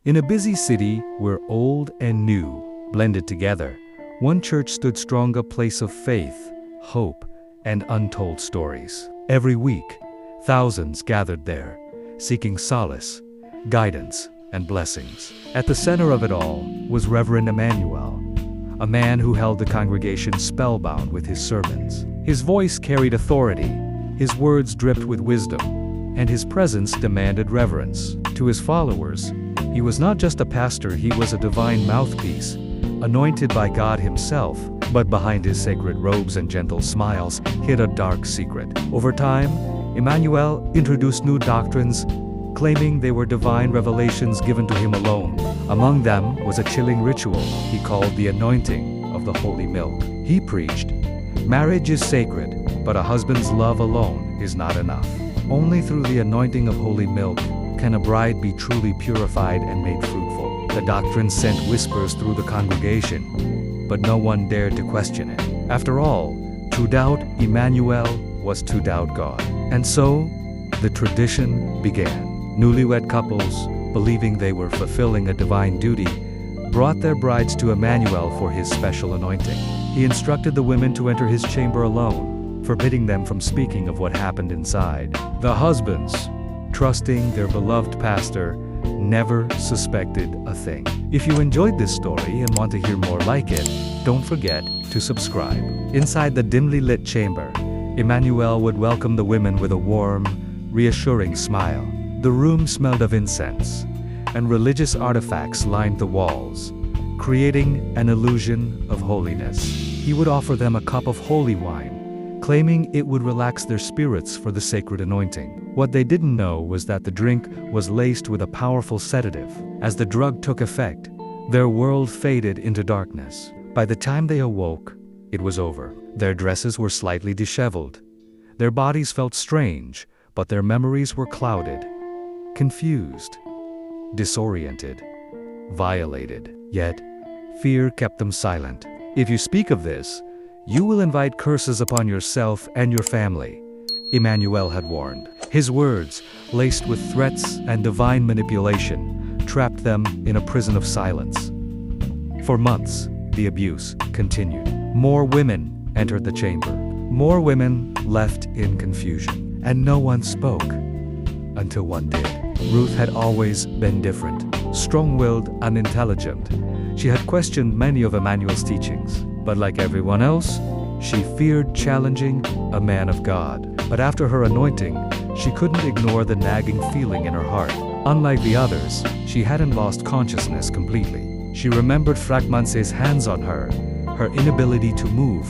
In a busy city where old and new blended together, one church stood strong, a place of faith, hope, and untold stories. Every week, thousands gathered there, seeking solace, guidance, and blessings. At the center of it all was Reverend Emmanuel, a man who held the congregation spellbound with his sermons. His voice carried authority, his words dripped with wisdom, and his presence demanded reverence. To his followers, he was not just a pastor, he was a divine mouthpiece, anointed by God himself. But behind his sacred robes and gentle smiles hid a dark secret. Over time, Emmanuel introduced new doctrines, claiming they were divine revelations given to him alone. Among them was a chilling ritual he called the anointing of the holy milk. He preached, "Marriage is sacred, but a husband's love alone is not enough. Only through the anointing of holy milk can a bride be truly purified and made fruitful." The doctrine sent whispers through the congregation, but no one dared to question it. After all, to doubt Emmanuel was to doubt God. And so, the tradition began. Newlywed couples, believing they were fulfilling a divine duty, brought their brides to Emmanuel for his special anointing. He instructed the women to enter his chamber alone, forbidding them from speaking of what happened inside. The husbands, trusting their beloved pastor, never suspected a thing. If you enjoyed this story and want to hear more like it, don't forget to subscribe. Inside the dimly lit chamber, Emmanuel would welcome the women with a warm, reassuring smile. The room smelled of incense, and religious artifacts lined the walls, creating an illusion of holiness. He would offer them a cup of holy wine, claiming it would relax their spirits for the sacred anointing. What they didn't know was that the drink was laced with a powerful sedative. As the drug took effect, their world faded into darkness. By the time they awoke, it was over. Their dresses were slightly disheveled. Their bodies felt strange, but their memories were clouded, confused, disoriented, violated. Yet, fear kept them silent. If you speak of this, you will invite curses upon yourself and your family, Emmanuel had warned. His words, laced with threats and divine manipulation, trapped them in a prison of silence. For months, the abuse continued. More women entered the chamber. More women left in confusion. And no one spoke, until one did. Ruth had always been different, strong-willed and intelligent. She had questioned many of Emmanuel's teachings, but like everyone else, she feared challenging a man of God. But after her anointing, she couldn't ignore the nagging feeling in her heart. Unlike the others, she hadn't lost consciousness completely. She remembered Fragmance's hands on her, her inability to move,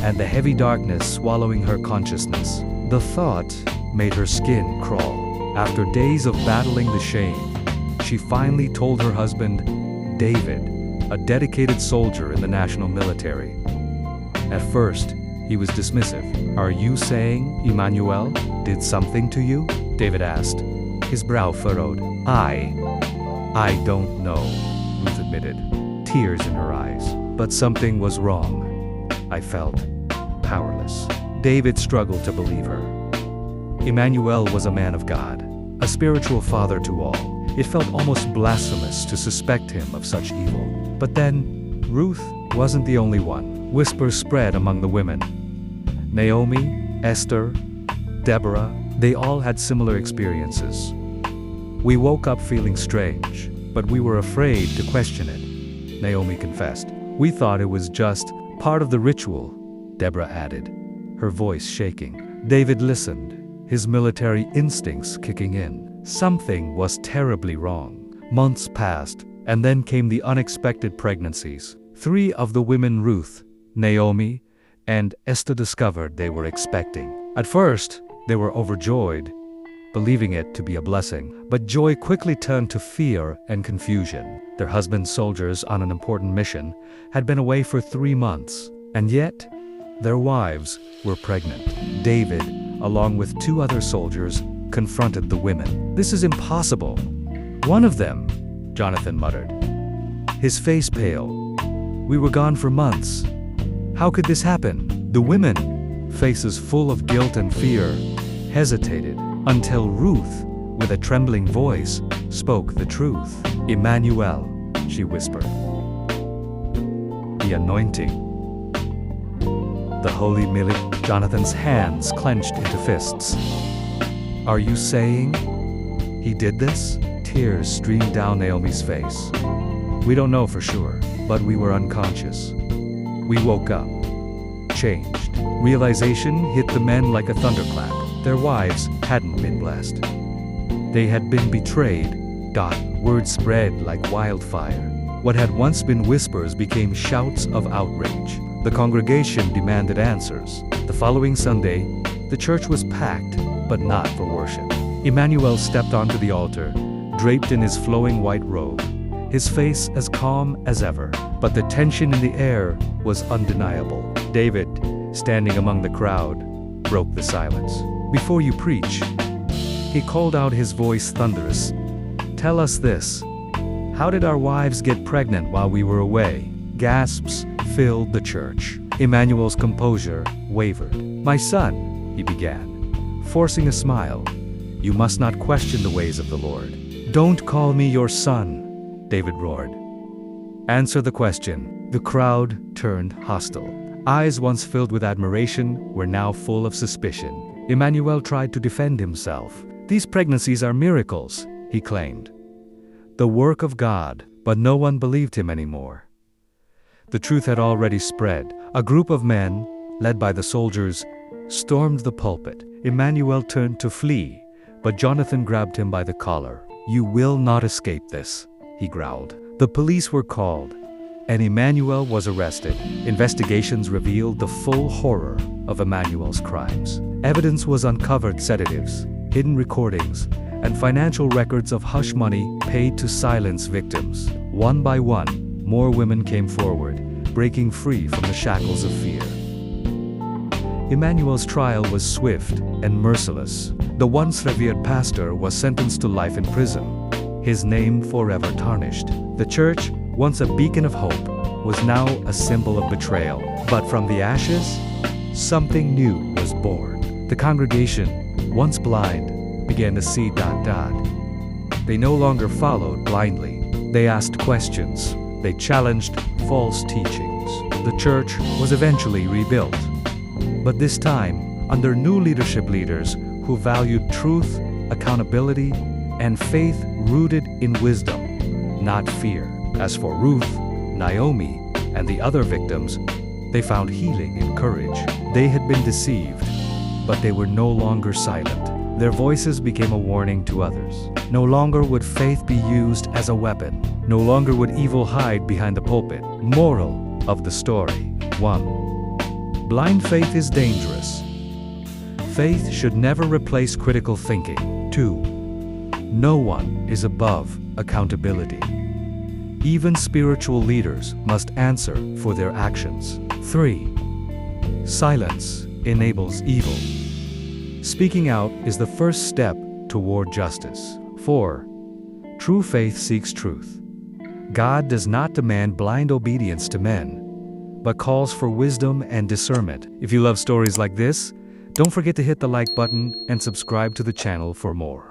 and the heavy darkness swallowing her consciousness. The thought made her skin crawl. After days of battling the shame, she finally told her husband, David, a dedicated soldier in the national military. At first, he was dismissive. "Are you saying Emmanuel did something to you?" David asked, his brow furrowed. I don't know," Ruth admitted, tears in her eyes. "But something was wrong. I felt powerless." David struggled to believe her. Emmanuel was a man of God, a spiritual father to all. It felt almost blasphemous to suspect him of such evil. But then, Ruth wasn't the only one. Whispers spread among the women. Naomi, Esther, Deborah, they all had similar experiences. "We woke up feeling strange, but we were afraid to question it," Naomi confessed. "We thought it was just part of the ritual," Deborah added, her voice shaking. David listened, his military instincts kicking in. Something was terribly wrong. Months passed, and then came the unexpected pregnancies. 3 of the women Ruth, Naomi, and Esther discovered they were expecting. At first, they were overjoyed, believing it to be a blessing. But joy quickly turned to fear and confusion. Their husbands, soldiers on an important mission, had been away for 3 months, and yet their wives were pregnant. David, along with 2 other soldiers, confronted the women. "This is impossible. One of them," Jonathan muttered, his face pale. "We were gone for months. How could this happen?" The women, faces full of guilt and fear, hesitated until Ruth, with a trembling voice, spoke the truth. "Emmanuel," she whispered. "The anointing. The Holy Millet." Jonathan's hands clenched into fists. "Are you saying he did this?" Tears streamed down Naomi's face. "We don't know for sure, but we were unconscious. We woke up, changed." Realization hit the men like a thunderclap. Their wives hadn't been blessed. They had been betrayed. Word spread like wildfire. What had once been whispers became shouts of outrage. The congregation demanded answers. The following Sunday, the church was packed, but not for worship. Emmanuel stepped onto the altar, draped in his flowing white robe, his face as calm as ever. But the tension in the air was undeniable. David, standing among the crowd, broke the silence. "Before you preach," he called out, his voice thunderous, "tell us this. How did our wives get pregnant while we were away?" Gasps filled the church. Emmanuel's composure wavered. "My son," he began, forcing a smile, "you must not question the ways of the Lord." "Don't call me your son," David roared. "Answer the question." The crowd turned hostile. Eyes once filled with admiration were now full of suspicion. Emmanuel tried to defend himself. "These pregnancies are miracles," he claimed. "The work of God," but no one believed him anymore. The truth had already spread. A group of men, led by the soldiers, stormed the pulpit. Emmanuel turned to flee, but Jonathan grabbed him by the collar. "You will not escape this," he growled. The police were called, and Emmanuel was arrested. Investigations revealed the full horror of Emmanuel's crimes. Evidence was uncovered: sedatives, hidden recordings, and financial records of hush money paid to silence victims. One by one, more women came forward, breaking free from the shackles of fear. Emmanuel's trial was swift and merciless. The once revered pastor was sentenced to life in prison, his name forever tarnished. The church, once a beacon of hope, was now a symbol of betrayal. But from the ashes, something new was born. The congregation, once blind, began to see. They no longer followed blindly. They asked questions. They challenged false teachings. The church was eventually rebuilt, but this time under new leaders who valued truth, accountability, and faith rooted in wisdom, not fear. As for Ruth, Naomi, and the other victims, they found healing in courage. They had been deceived, but they were no longer silent. Their voices became a warning to others. No longer would faith be used as a weapon. No longer would evil hide behind the pulpit. Moral of the story: 1. Blind faith is dangerous. Faith should never replace critical thinking. 2. No one is above accountability. Even spiritual leaders must answer for their actions. 3. Silence enables evil. Speaking out is the first step toward justice. 4. True faith seeks truth. God does not demand blind obedience to men, but calls for wisdom and discernment. If you love stories like this, don't forget to hit the like button and subscribe to the channel for more.